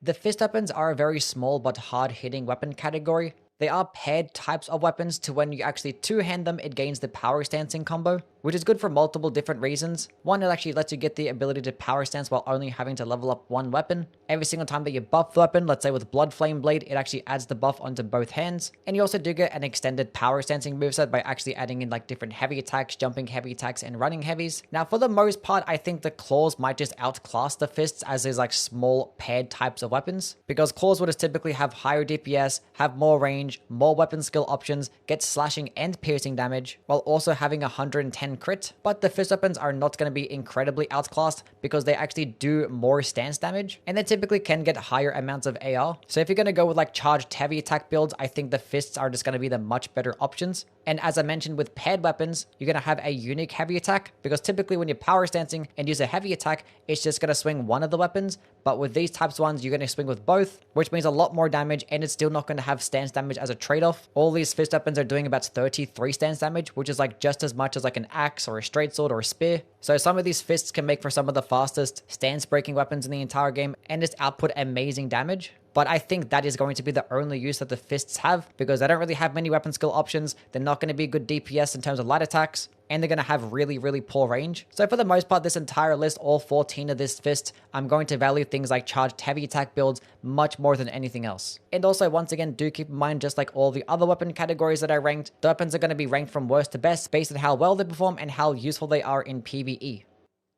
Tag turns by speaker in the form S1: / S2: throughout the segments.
S1: The fist weapons are a very small but hard-hitting weapon category. They are paired types of weapons to when you actually two-hand them, it gains the power stancing combo, which is good for multiple different reasons. One, it actually lets you get the ability to power stance while only having to level up one weapon. Every single time that you buff the weapon, let's say with Blood Flame Blade, it actually adds the buff onto both hands. And you also do get an extended power stancing moveset by actually adding in like different heavy attacks, jumping heavy attacks, and running heavies. Now, for the most part, I think the claws might just outclass the fists as is like small paired types of weapons, because claws would just typically have higher DPS, have more range, more weapon skill options, get slashing and piercing damage, while also having 110 crit. But the fist weapons are not going to be incredibly outclassed because they actually do more stance damage, and they typically can get higher amounts of AR. So if you're going to go with like charged heavy attack builds, I think the fists are just going to be the much better options. And as I mentioned with paired weapons, you're going to have a unique heavy attack, because typically when you're power stancing and use a heavy attack, it's just going to swing one of the weapons. But with these types of ones, you're going to swing with both, which means a lot more damage, and it's still not going to have stance damage as a trade-off. All these fist weapons are doing about 33 stance damage, which is like just as much as like an axe or a straight sword or a spear. So some of these fists can make for some of the fastest stance breaking weapons in the entire game and just output amazing damage. But I think that is going to be the only use that the fists have, because they don't really have many weapon skill options. They're not going to be good DPS in terms of light attacks, and they're going to have really, really poor range. So for the most part, this entire list, all 14 of this fist, I'm going to value things like charged heavy attack builds much more than anything else. And also, once again, do keep in mind, just like all the other weapon categories that I ranked, the weapons are going to be ranked from worst to best based on how well they perform and how useful they are in PvE.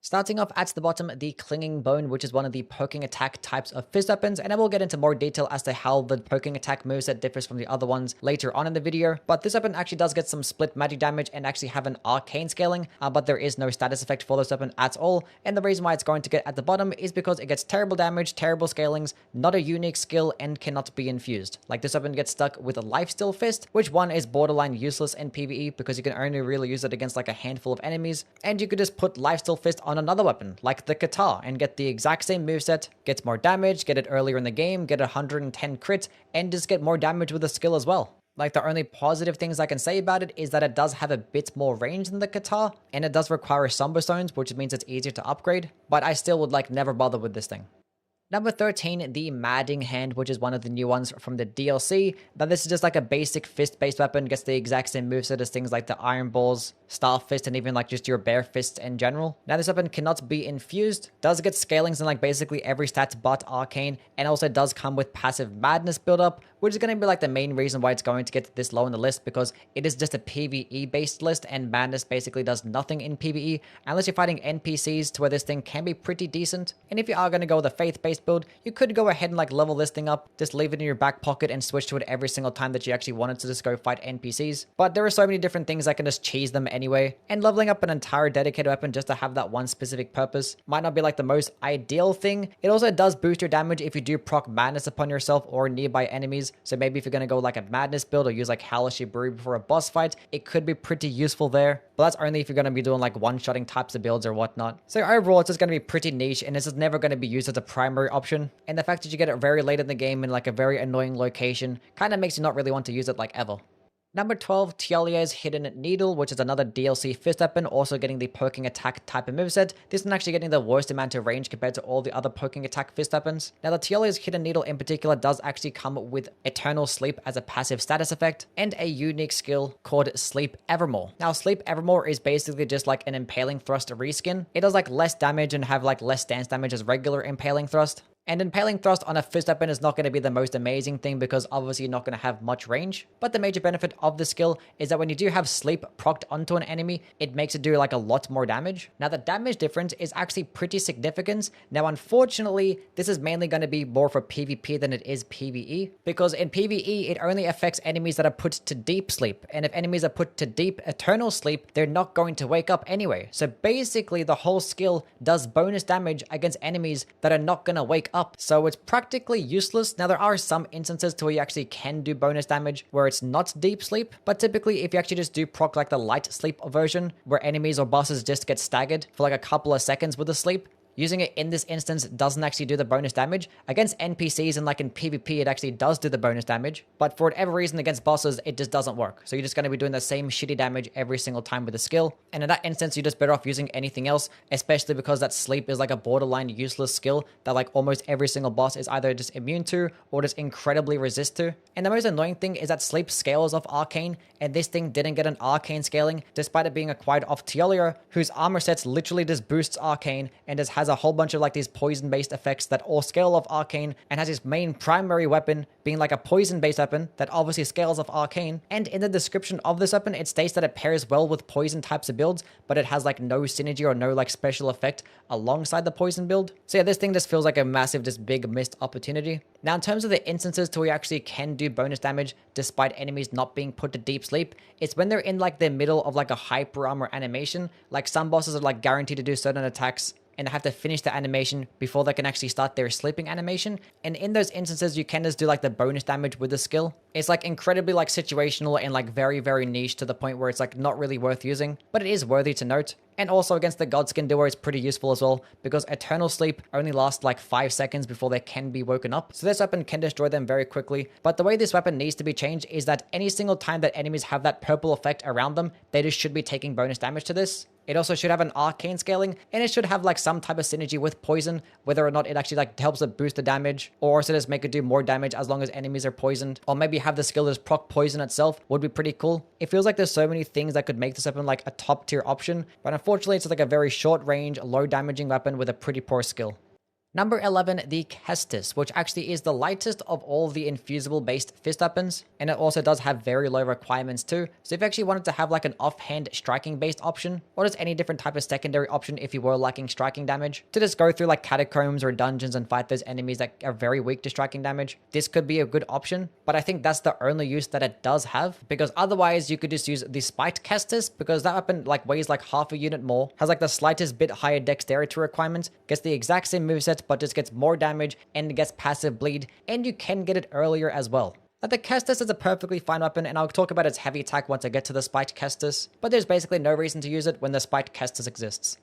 S1: Starting off at the bottom, the Clinging Bone, which is one of the poking attack types of fist weapons, and I will get into more detail as to how the poking attack moveset differs from the other ones later on in the video. But this weapon actually does get some split magic damage and actually have an arcane scaling, but there is no status effect for this weapon at all. And the reason why it's going to get at the bottom is because it gets terrible damage, terrible scalings, not a unique skill, and cannot be infused. Like, this weapon gets stuck with a Lifesteal Fist, which one is borderline useless in PvE because you can only really use it against like a handful of enemies, and you could just put Lifesteal Fist on another weapon like the Katar and get the exact same moveset, gets more damage, get it earlier in the game, get 110 crit, and just get more damage with the skill as well. Like, the only positive things I can say about it is that it does have a bit more range than the Katar, and it does require Somber Stones, which means it's easier to upgrade, but I still would like never bother with this thing. Number 13, the Madding Hand, which is one of the new ones from the DLC. Now, this is just like a basic fist-based weapon, gets the exact same moveset as things like the Iron Balls, Star Fist, and even like just your bare fists in general. Now, this weapon cannot be infused, does get scalings in like basically every stat but Arcane, and also does come with passive Madness buildup, which is going to be like the main reason why it's going to get this low in the list, because it is just a PvE-based list, and Madness basically does nothing in PvE, unless you're fighting NPCs to where this thing can be pretty decent. And if you are going to go with a faith-based build, you could go ahead and like level this thing up, just leave it in your back pocket and switch to it every single time that you actually wanted to just go fight NPCs. But there are so many different things that can just cheese them anyway, and leveling up an entire dedicated weapon just to have that one specific purpose might not be like the most ideal thing. It also does boost your damage if you do proc Madness upon yourself or nearby enemies, so maybe if you're going to go like a Madness build or use like Hellish Brew before a boss fight, it could be pretty useful there. But that's only if you're going to be doing like one-shotting types of builds or whatnot. So overall, it's just going to be pretty niche, and this is never going to be used as a primary option. And the fact that you get it very late in the game in like a very annoying location kind of makes you not really want to use it like ever. Number 12, Tialier's Hidden Needle, which is another DLC fist weapon, also getting the poking attack type of moveset. This one actually getting the worst amount of range compared to all the other poking attack fist weapons. Now, the Tialier's Hidden Needle in particular does actually come with Eternal Sleep as a passive status effect, and a unique skill called Sleep Evermore. Now, Sleep Evermore is basically just like an Impaling Thrust reskin. It does like less damage and have like less stance damage as regular Impaling Thrust. And Impaling Thrust on a fist weapon is not going to be the most amazing thing, because obviously you're not going to have much range. But the major benefit of the skill is that when you do have sleep procced onto an enemy, it makes it do like a lot more damage. Now, the damage difference is actually pretty significant. Now, unfortunately, this is mainly going to be more for PvP than it is PvE, because in PvE, it only affects enemies that are put to deep sleep. And if enemies are put to deep eternal sleep, they're not going to wake up anyway. So basically, the whole skill does bonus damage against enemies that are not going to wake up. So it's practically useless. Now, there are some instances to where you actually can do bonus damage where it's not deep sleep, but typically if you actually just do proc like the light sleep version, where enemies or bosses just get staggered for like a couple of seconds with the sleep, Using it in this instance doesn't actually do the bonus damage. Against NPCs and like in PvP, it actually does do the bonus damage, but for whatever reason against bosses, it just doesn't work. So you're just going to be doing the same shitty damage every single time with the skill. And in that instance, you're just better off using anything else, especially because that sleep is like a borderline useless skill that like almost every single boss is either just immune to or just incredibly resist to. And the most annoying thing is that sleep scales off arcane, and this thing didn't get an arcane scaling despite it being acquired off Teolia, whose armor sets literally just boosts arcane and just has a whole bunch of like these poison based effects that all scale off arcane, and has its main primary weapon being like a poison based weapon that obviously scales off arcane. And in the description of this weapon, it states that it pairs well with poison types of builds, but it has like no synergy or no like special effect alongside the poison build. So yeah, this thing just feels like a massive, just big missed opportunity. Now, in terms of the instances to where you actually can do bonus damage despite enemies not being put to deep sleep, it's when they're in like the middle of like a hyper armor animation. Like some bosses are like guaranteed to do certain attacks and have to finish the animation before they can actually start their sleeping animation. And in those instances, you can just do like the bonus damage with the skill. It's like incredibly like situational and like very, very niche to the point where it's like not really worth using, but it is worthy to note. And also against the Godskin duo, it's pretty useful as well, because Eternal Sleep only lasts like 5 seconds before they can be woken up. So this weapon can destroy them very quickly. But the way this weapon needs to be changed is that any single time that enemies have that purple effect around them, they just should be taking bonus damage to this. It also should have an arcane scaling, and it should have like some type of synergy with poison, whether or not it actually like helps it boost the damage, or so just make it do more damage as long as enemies are poisoned, or maybe have the skill just proc poison itself would be pretty cool. It feels like there's so many things that could make this weapon like a top tier option, but unfortunately it's like a very short range, low damaging weapon with a pretty poor skill. Number 11, the Kestis, which actually is the lightest of all the infusible based fist weapons, and it also does have very low requirements too. So if you actually wanted to have like an offhand striking based option, or just any different type of secondary option if you were lacking striking damage, to just go through like catacombs or dungeons and fight those enemies that are very weak to striking damage, this could be a good option. But I think that's the only use that it does have, because otherwise you could just use the Spiked Kestis, because that weapon like weighs like half a unit more, has like the slightest bit higher dexterity requirements, gets the exact same moveset but just gets more damage and gets passive bleed, and you can get it earlier as well. Now, the Kestis is a perfectly fine weapon, and I'll talk about its heavy attack once I get to the Spiked Kestis, but there's basically no reason to use it when the Spiked Kestis exists.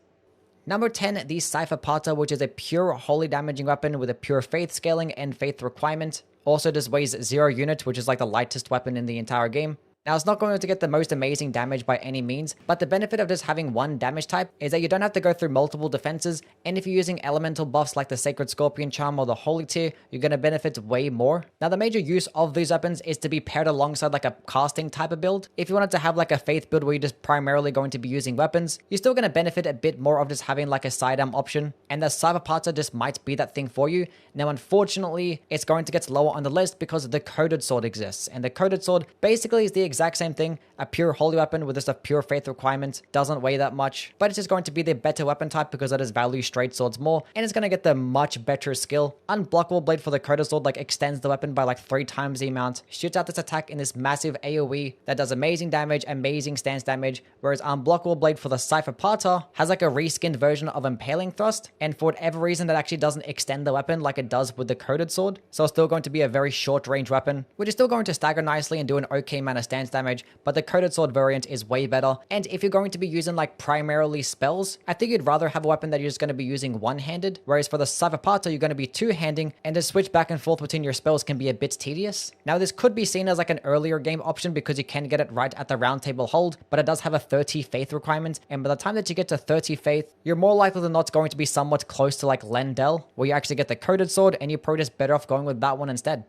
S1: Number 10, the Cypher Pata, which is a pure holy damaging weapon with a pure faith scaling and faith requirement. Also just weighs 0 units, which is like the lightest weapon in the entire game. Now, it's not going to get the most amazing damage by any means, but the benefit of just having one damage type is that you don't have to go through multiple defenses, and if you're using elemental buffs like the Sacred Scorpion Charm or the Holy Tier, you're going to benefit way more. Now, the major use of these weapons is to be paired alongside like a casting type of build. If you wanted to have like a faith build where you're just primarily going to be using weapons, you're still going to benefit a bit more of just having like a sidearm option, and the Cypher Pata just might be that thing for you. Now, unfortunately, it's going to get lower on the list because the Coded Sword exists, and the Coded Sword basically is the exact same thing, a pure holy weapon with just a pure faith requirement, doesn't weigh that much, but it's just going to be the better weapon type because it does value straight swords more, and it's going to get the much better skill. Unblockable Blade for the Coded Sword like extends the weapon by like 3 times the amount, shoots out this attack in this massive AoE that does amazing damage, amazing stance damage, whereas Unblockable Blade for the Cypher Pata has like a reskinned version of Impaling Thrust, and for whatever reason that actually doesn't extend the weapon like it does with the Coded Sword, so it's still going to be a very short range weapon, which is still going to stagger nicely and do an okay amount of stance damage, but the Coded Sword variant is way better. And if you're going to be using like primarily spells, I think you'd rather have a weapon that you're just going to be using one-handed, whereas for the Cypher Pata you're going to be two-handing, and to switch back and forth between your spells can be a bit tedious. Now, this could be seen as like an earlier game option because you can get it right at the round table hold, but it does have a 30 faith requirement, and by the time that you get to 30 faith, you're more likely than not going to be somewhat close to like Lendel, where you actually get the Coded Sword, and you're probably just better off going with that one instead.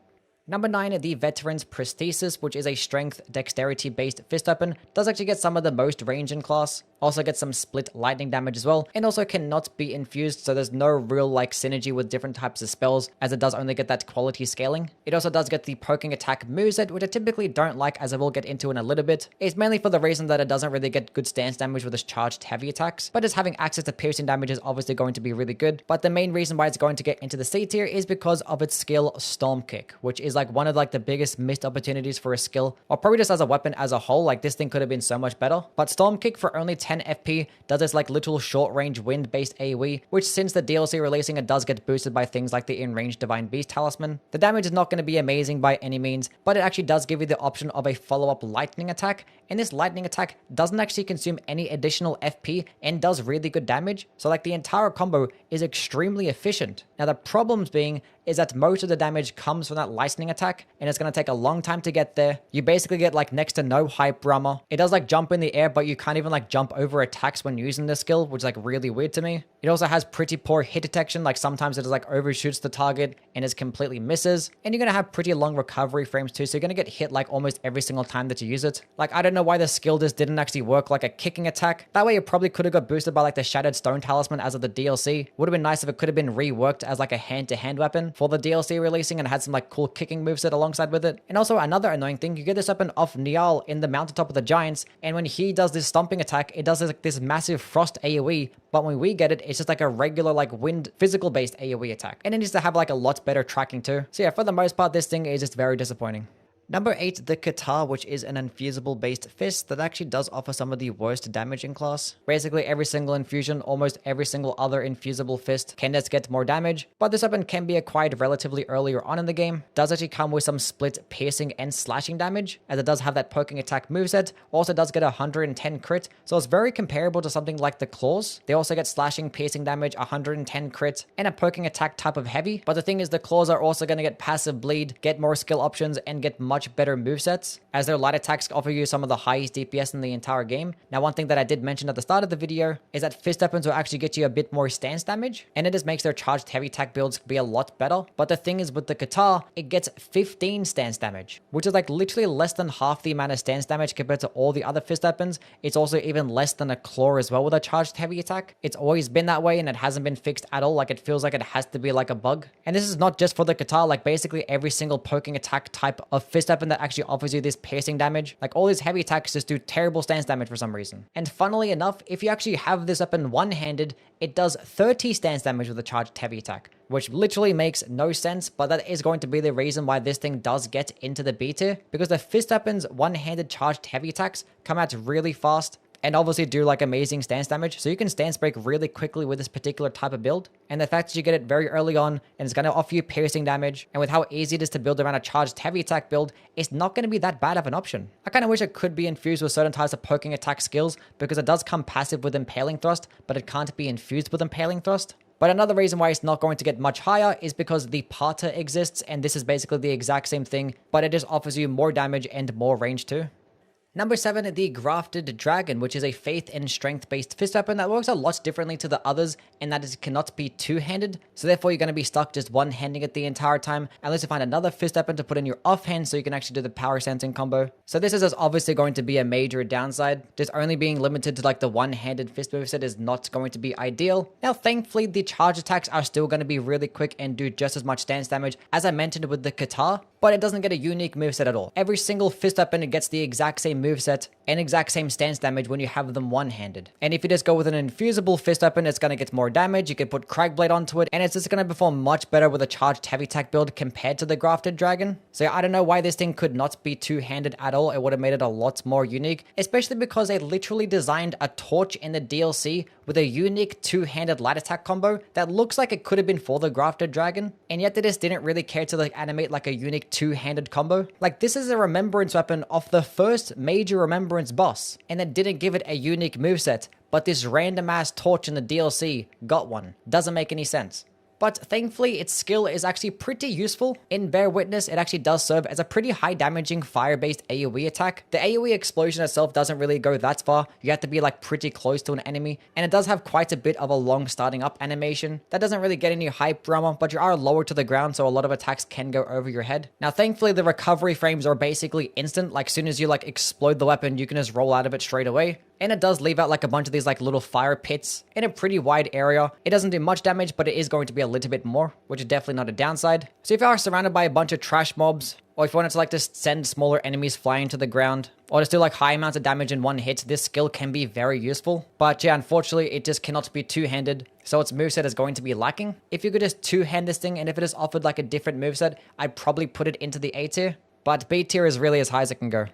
S1: Number 9, the Veteran's Prosthesis, which is a strength dexterity based fist weapon, does actually get some of the most range in class, also gets some split lightning damage as well, and also cannot be infused, so there's no real like synergy with different types of spells, as it does only get that quality scaling. It also does get the poking attack moveset, which I typically don't like, as I will get into in a little bit. It's mainly for the reason that it doesn't really get good stance damage with its charged heavy attacks, but just having access to piercing damage is obviously going to be really good. But the main reason why it's going to get into the C tier is because of its skill Storm Kick, which is like one of like the biggest missed opportunities for a skill, or probably just as a weapon as a whole. Like, this thing could have been so much better, but Storm Kick for only 10 FP, does this like little short range wind based AoE, which since the DLC releasing it does get boosted by things like the in range Divine Beast Talisman. The damage is not going to be amazing by any means, but it actually does give you the option of a follow-up lightning attack, and this lightning attack doesn't actually consume any additional FP and does really good damage, so like the entire combo is extremely efficient. Now the problems being is that most of the damage comes from that lightning attack, and it's going to take a long time to get there. You basically get like next to no hype armor. It does like jump in the air, but you can't even like jump over attacks when using this skill, which is like really weird to me. It also has pretty poor hit detection, like sometimes it just like overshoots the target and it completely misses. And you're going to have pretty long recovery frames too, so you're going to get hit like almost every single time that you use it. Like I don't know why the skill just didn't actually work like a kicking attack. That way it probably could have got boosted by like the Shattered Stone Talisman as of the DLC. Would have been nice if it could have been reworked as like a hand-to-hand weapon for the DLC releasing and had some like cool kicking moveset alongside with it. And also another annoying thing, you get this weapon off Niall in the mountaintop of the Giants, and when he does this stomping attack, it does this massive frost AoE, but when we get it, it's just like a regular like wind physical based AoE attack. And it needs to have like a lot better tracking too. So yeah, for the most part, this thing is just very disappointing. Number 8, the Kata, which is an infusible based fist that actually does offer some of the worst damage in class. Basically every single infusion, almost every single other infusible fist can just get more damage, but this weapon can be acquired relatively earlier on in the game. Does actually come with some split piercing and slashing damage, as it does have that poking attack moveset. Also does get 110 crit, so it's very comparable to something like the claws. They also get slashing, piercing damage, 110 crit, and a poking attack type of heavy. But the thing is, the claws are also going to get passive bleed, get more skill options, and get much better movesets, as their light attacks offer you some of the highest DPS in the entire game. Now, one thing that I did mention at the start of the video is that fist weapons will actually get you a bit more stance damage, and it just makes their charged heavy attack builds be a lot better. But the thing is, with the Kata, it gets 15 stance damage, which is like literally less than half the amount of stance damage compared to all the other fist weapons. It's also even less than a claw as well with a charged heavy attack. It's always been that way, and it hasn't been fixed at all. Like, it feels like it has to be like a bug. And this is not just for the Kata, like basically every single poking attack type of fist weapon that actually offers you this piercing damage. Like all these heavy attacks just do terrible stance damage for some reason. And funnily enough, if you actually have this weapon one-handed, it does 30 stance damage with a charged heavy attack, which literally makes no sense, but that is going to be the reason why this thing does get into the B tier, because the fist weapon's one-handed charged heavy attacks come out really fast and obviously do like amazing stance damage, so you can stance break really quickly with this particular type of build. And the fact that you get it very early on, and it's going to offer you piercing damage, and with how easy it is to build around a charged heavy attack build, it's not going to be that bad of an option. I kind of wish it could be infused with certain types of poking attack skills, because it does come passive with Impaling Thrust, but it can't be infused with Impaling Thrust. But another reason why it's not going to get much higher is because the Parta exists, and this is basically the exact same thing, but it just offers you more damage and more range too. Number 7, the Grafted Dragon, which is a faith and strength based fist weapon that works a lot differently to the others, in that it cannot be two-handed, so therefore you're going to be stuck just one-handing it the entire time, unless you find another fist weapon to put in your offhand so you can actually do the power sensing combo. So this is obviously going to be a major downside. Just only being limited to like the one-handed fist moveset is not going to be ideal. Now thankfully the charge attacks are still going to be really quick and do just as much stance damage as I mentioned with the Kata, but it doesn't get a unique moveset at all. Every single fist weapon gets the exact same moveset and exact same stance damage when you have them one-handed. And if you just go with an infusible fist weapon, it's going to get more damage. You can put Cragblade onto it, and it's just going to perform much better with a charged heavy attack build compared to the Grafted Dragon. So yeah, I don't know why this thing could not be two-handed at all. It would have made it a lot more unique, especially because they literally designed a torch in the DLC with a unique two-handed light attack combo that looks like it could have been for the Grafted Dragon, and yet they just didn't really care to like animate like a unique two-handed combo. Like, this is a remembrance weapon of the first major remembrance boss, and then didn't give it a unique moveset, but this random ass torch in the DLC got one. Doesn't make any sense. But thankfully, its skill is actually pretty useful. In Bear Witness, it actually does serve as a pretty high damaging fire-based AoE attack. The AoE explosion itself doesn't really go that far. You have to be like pretty close to an enemy, and it does have quite a bit of a long starting up animation. That doesn't really get any hype armor, but you are lower to the ground, so a lot of attacks can go over your head. Now, thankfully, the recovery frames are basically instant. Like, soon as you like explode the weapon, you can just roll out of it straight away. And it does leave out like a bunch of these like little fire pits in a pretty wide area. It doesn't do much damage, but it is going to be a little bit more, which is definitely not a downside. So if you are surrounded by a bunch of trash mobs, or if you wanted to like just send smaller enemies flying to the ground, or just do like high amounts of damage in one hit, this skill can be very useful. But yeah, unfortunately, it just cannot be two-handed, so its moveset is going to be lacking. If you could just two-hand this thing, and if it is offered like a different moveset, I'd probably put it into the A tier. But B tier is really as high as it can go.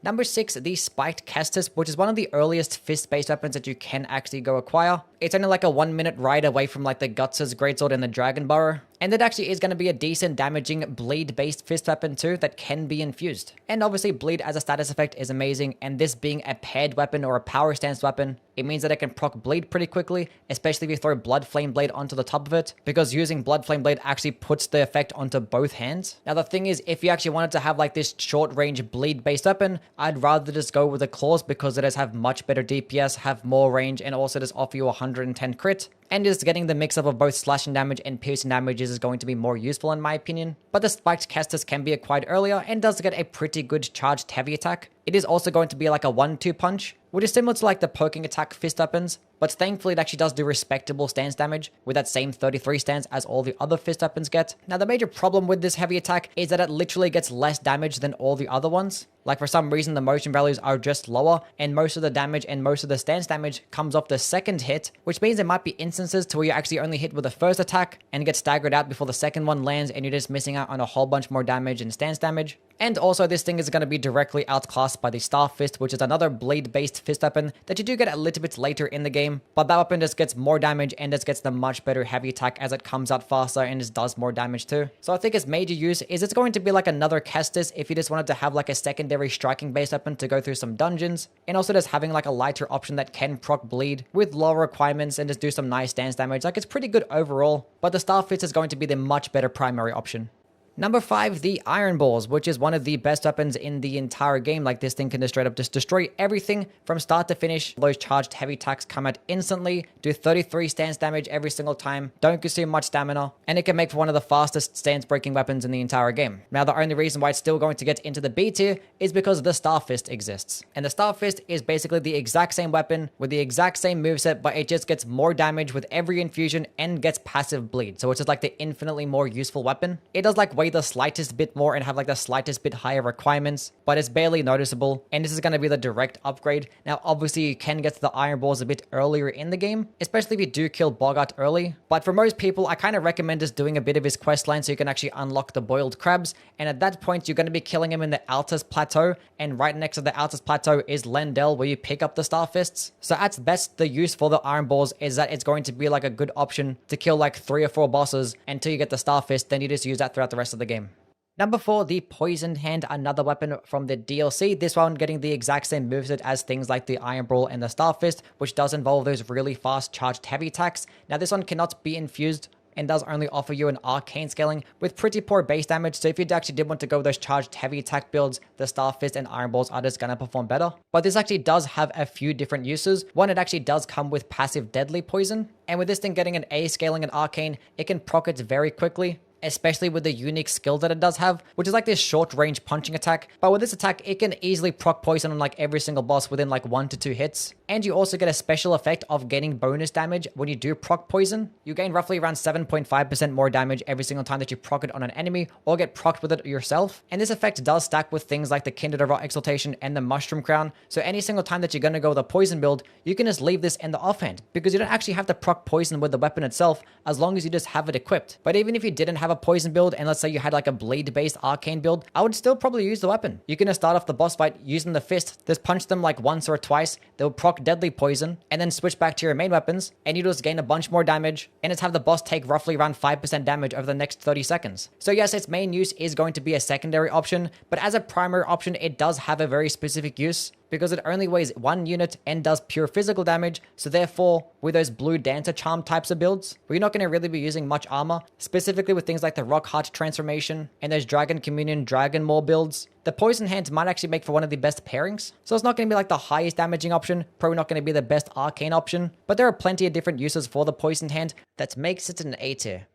S1: Number 6, the Spiked Kestis, which is one of the earliest fist-based weapons that you can actually go acquire. It's only like a 1-minute ride away from like the Guts' Greatsword and the Dragon Burrow. And it actually is going to be a decent damaging bleed-based fist weapon too that can be infused. And obviously bleed as a status effect is amazing, and this being a paired weapon or a power stance weapon, it means that it can proc bleed pretty quickly, especially if you throw Blood Flame Blade onto the top of it, because using Blood Flame Blade actually puts the effect onto both hands. Now the thing is, if you actually wanted to have like this short range bleed based weapon, I'd rather just go with the claws because it does have much better DPS, have more range, and also just offer you 110 crit. And just getting the mix up of both slashing damage and piercing damages is going to be more useful in my opinion. But the Spiked Kestis can be acquired earlier and does get a pretty good charged heavy attack. It is also going to be like a 1-2 punch, which is similar to like the poking attack fist weapons, but thankfully it actually does do respectable stance damage with that same 33 stance as all the other fist weapons get. Now the major problem with this heavy attack is that it literally gets less damage than all the other ones. Like for some reason the motion values are just lower, and most of the damage and most of the stance damage comes off the second hit, which means there might be instances to where you actually only hit with the first attack and get staggered out before the second one lands, and you're just missing out on a whole bunch more damage and stance damage. And also this thing is going to be directly outclassed by the Star Fist, which is another blade-based fist weapon that you do get a little bit later in the game, but that weapon just gets more damage and just gets the much better heavy attack as it comes out faster and just does more damage too. So I think its major use is it's going to be like another Kestis if you just wanted to have like a secondary striking based weapon to go through some dungeons, and also just having like a lighter option that can proc bleed with lower requirements and just do some nice stance damage. Like it's pretty good overall, but the Star Fist is going to be the much better primary option. Number 5, the Iron Balls, which is one of the best weapons in the entire game. Like this thing can just straight up just destroy everything from start to finish. Those charged heavy attacks come out instantly, do 33 stance damage every single time, don't consume much stamina, and it can make for one of the fastest stance breaking weapons in the entire game. Now the only reason why it's still going to get into the B tier is because the Star Fist exists. And the Star Fist is basically the exact same weapon with the exact same moveset, but it just gets more damage with every infusion and gets passive bleed. So it's just like the infinitely more useful weapon. It does like the slightest bit more and have like the slightest bit higher requirements, but it's barely noticeable, and this is going to be the direct upgrade. Now obviously you can get to the Iron Balls a bit earlier in the game, especially if you do kill Bogart early, but for most people I kind of recommend just doing a bit of his quest line so you can actually unlock the Boiled Crabs, and at that point you're going to be killing him in the Altus Plateau, and right next to the Altus Plateau is Lendel where you pick up the Star Fists. So at best the use for the Iron Balls is that it's going to be like a good option to kill like 3 or 4 bosses until you get the Star Fist, then you just use that throughout the rest of the game. Number 4, the Poisoned Hand, another weapon from the DLC. This one getting the exact same moveset as things like the Iron Brawl and the Star Fist, which does involve those really fast charged heavy attacks. Now this one cannot be infused and does only offer you an arcane scaling with pretty poor base damage, so if you actually did want to go with those charged heavy attack builds, the Star Fist and Iron Balls are just gonna perform better. But this actually does have a few different uses. One, it actually does come with passive deadly poison, and with this thing getting an A scaling and arcane, it can proc it very quickly, especially with the unique skill that it does have, which is like this short range punching attack. But with this attack, it can easily proc poison on like every single boss within like 1 to 2 hits. And you also get a special effect of gaining bonus damage when you do proc poison. You gain roughly around 7.5% more damage every single time that you proc it on an enemy or get procced with it yourself. And this effect does stack with things like the Kindred of Rot Exaltation and the Mushroom Crown. So any single time that you're going to go with a poison build, you can just leave this in the offhand because you don't actually have to proc poison with the weapon itself as long as you just have it equipped. But even if you didn't have a poison build, and let's say you had like a bleed based arcane build, I would still probably use the weapon. You can just start off the boss fight using the fist, just punch them like once or twice, they'll proc deadly poison, and then switch back to your main weapons, and you just gain a bunch more damage, and just have the boss take roughly around 5% damage over the next 30 seconds. So yes, its main use is going to be a secondary option, but as a primary option, it does have a very specific use, because it only weighs 1 unit and does pure physical damage, so therefore, with those blue dancer charm types of builds, where you're not going to really be using much armor, specifically with things like the Rock Heart transformation and those Dragon Communion Dragon Maw builds, the Poison Hands might actually make for one of the best pairings. So it's not going to be like the highest damaging option, probably not going to be the best arcane option, but there are plenty of different uses for the Poisoned Hand that makes it an A tier.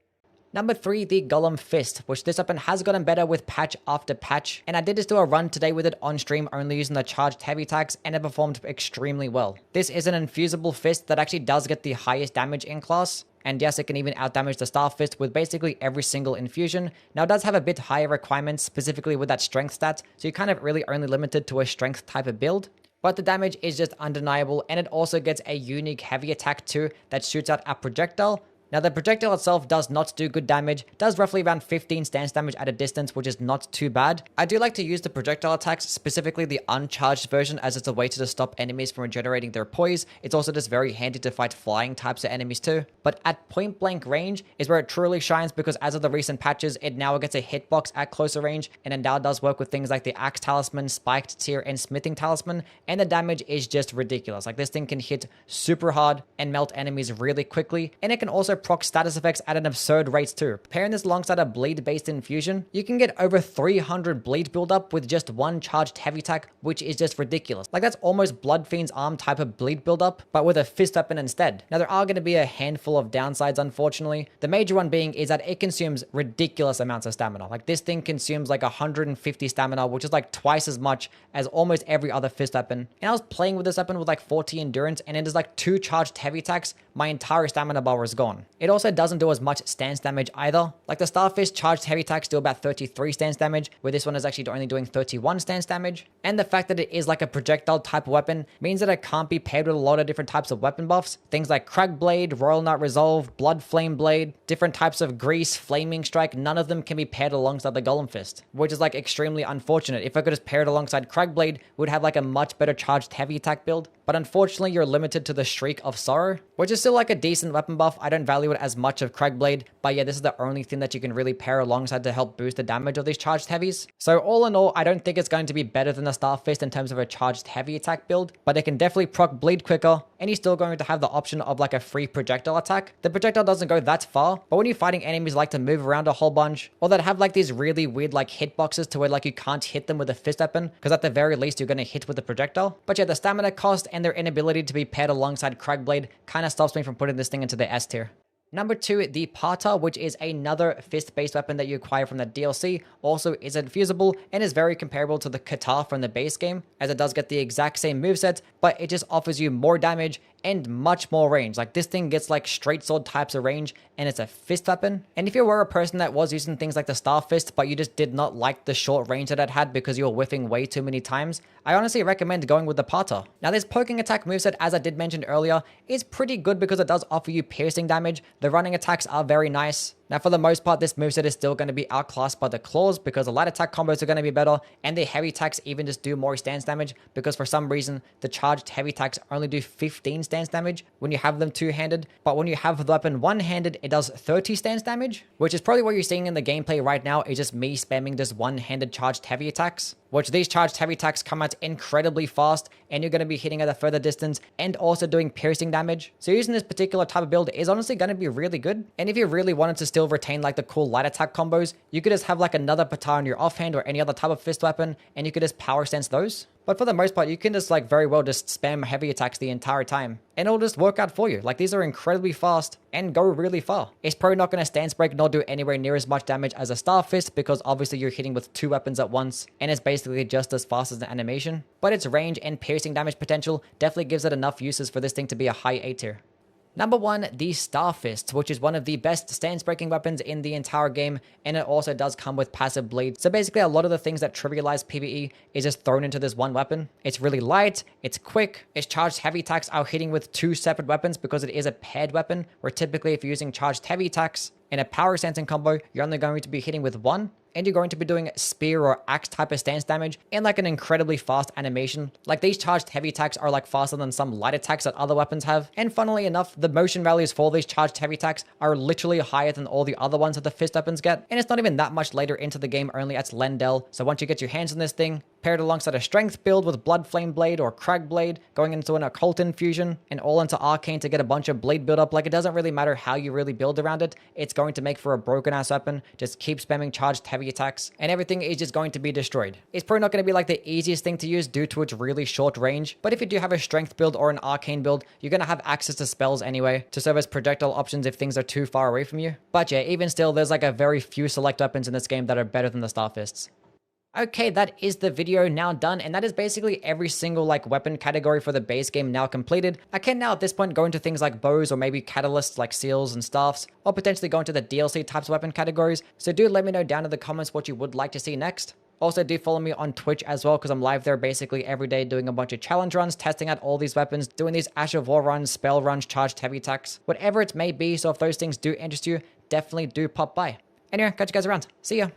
S1: Number 3, the Golem Fist, which this weapon has gotten better with patch after patch, and I did just do a run today with it on stream only using the charged heavy attacks, and it performed extremely well. This is an infusible fist that actually does get the highest damage in class, and yes, it can even outdamage the Star Fist with basically every single infusion. Now it does have a bit higher requirements, specifically with that strength stat, so you're kind of really only limited to a strength type of build. But the damage is just undeniable, and it also gets a unique heavy attack too that shoots out a projectile, Now the projectile itself does not do good damage, does roughly around 15 stance damage at a distance, which is not too bad. I do like to use the projectile attacks, specifically the uncharged version, as it's a way to just stop enemies from regenerating their poise. It's also just very handy to fight flying types of enemies too. But at point blank range is where it truly shines, because as of the recent patches, it now gets a hitbox at closer range, and it now does work with things like the Axe Talisman, Spiked Tear, and Smithing Talisman, and the damage is just ridiculous. Like, this thing can hit super hard and melt enemies really quickly, and it can also proc status effects at an absurd rate too. Pairing this alongside a bleed-based infusion, you can get over 300 bleed buildup with just one charged heavy attack, which is just ridiculous. Like, that's almost Blood Fiend's arm type of bleed buildup, but with a fist weapon instead. Now, there are going to be a handful of downsides, unfortunately. The major one being is that it consumes ridiculous amounts of stamina. Like, this thing consumes like 150 stamina, which is like twice as much as almost every other fist weapon. And I was playing with this weapon with like 40 endurance, and it is like 2 charged heavy attacks, my entire stamina bar is gone. It also doesn't do as much stance damage either. Like, the Starfist charged heavy attacks do about 33 stance damage, where this one is actually only doing 31 stance damage. And the fact that it is like a projectile type of weapon means that it can't be paired with a lot of different types of weapon buffs. Things like Crag Blade, Royal Knight Resolve, Blood Flame Blade, different types of Grease, Flaming Strike, none of them can be paired alongside the Golem Fist, which is like extremely unfortunate. If I could just pair it alongside Crag Blade, would have like a much better charged heavy attack build. But unfortunately, you're limited to the Shriek of Sorrow, which is still like a decent weapon buff. I don't value it as much of Crag Blade, but yeah, this is the only thing that you can really pair alongside to help boost the damage of these charged heavies. So all in all, I don't think it's going to be better than the Starfist in terms of a charged heavy attack build, but it can definitely proc bleed quicker, and you're still going to have the option of like a free projectile attack. The projectile doesn't go that far, but when you're fighting enemies like to move around a whole bunch, or that have like these really weird like hitboxes to where like you can't hit them with a fist weapon, because at the very least you're going to hit with the projectile. But yeah, the stamina cost and their inability to be paired alongside Crag Blade kind of stops me from putting this thing into the S tier. Number 2, the Pata, which is another fist-based weapon that you acquire from the DLC, also is infusible and is very comparable to the Kata from the base game, as it does get the exact same moveset, but it just offers you more damage and much more range. Like, this thing gets like straight sword types of range, and it's a fist weapon. And if you were a person that was using things like the Star Fist, but you just did not like the short range that it had because you were whiffing way too many times, I honestly recommend going with the Pata. Now, this poking attack moveset, as I did mention earlier, is pretty good because it does offer you piercing damage. The running attacks are very nice. Now, for the most part, this moveset is still going to be outclassed by the claws because the light attack combos are going to be better, and the heavy attacks even just do more stance damage because for some reason, the charged heavy attacks only do 15 stance damage when you have them two-handed, but when you have the weapon one-handed, it does 30 stance damage, which is probably what you're seeing in the gameplay right now is just me spamming this one-handed charged heavy attacks, which these charged heavy attacks come out incredibly fast, and you're going to be hitting at a further distance and also doing piercing damage. So using this particular type of build is honestly going to be really good. And if you really wanted to still retain like the cool light attack combos, you could just have like another Pata on your offhand or any other type of fist weapon, and you could just power stance those. But for the most part, you can just like very well just spam heavy attacks the entire time, and it'll just work out for you. Like, these are incredibly fast and go really far. It's probably not going to stance break nor do anywhere near as much damage as a Star Fist because obviously you're hitting with 2 weapons at once, and it's basically just as fast as an animation. But its range and piercing damage potential definitely gives it enough uses for this thing to be a high A tier. Number 1, the Starfist, which is one of the best stance-breaking weapons in the entire game, and it also does come with passive bleed. So basically, a lot of the things that trivialize PvE is just thrown into this one weapon. It's really light, it's quick, its charged heavy attacks are hitting with 2 separate weapons because it is a paired weapon, where typically if you're using charged heavy attacks in a power stancing combo, you're only going to be hitting with 1, and you're going to be doing spear or axe type of stance damage and like an incredibly fast animation. Like, these charged heavy attacks are like faster than some light attacks that other weapons have. And funnily enough, the motion values for these charged heavy attacks are literally higher than all the other ones that the fist weapons get. And it's not even that much later into the game, only at Lendel. So once you get your hands on this thing, paired alongside a strength build with Blood Flame Blade or Crag Blade, going into an Occult Infusion, and all into Arcane to get a bunch of bleed build up, like, it doesn't really matter how you really build around it. It's going to make for a broken ass weapon. Just keep spamming charged heavy attacks, and everything is just going to be destroyed. It's probably not going to be like the easiest thing to use due to its really short range, but if you do have a strength build or an arcane build, you're going to have access to spells anyway to serve as projectile options if things are too far away from you. But yeah, even still, there's like a very few select weapons in this game that are better than the Starfists. Okay, that is the video now done, and that is basically every single like weapon category for the base game now completed. I can now at this point go into things like bows or maybe catalysts like seals and staffs, or potentially go into the DLC types of weapon categories, so do let me know down in the comments what you would like to see next. Also, do follow me on Twitch as well, because I'm live there basically every day doing a bunch of challenge runs, testing out all these weapons, doing these Ash of War runs, spell runs, charged heavy attacks, whatever it may be. So if those things do interest you, definitely do pop by. Anyway, catch you guys around. See ya.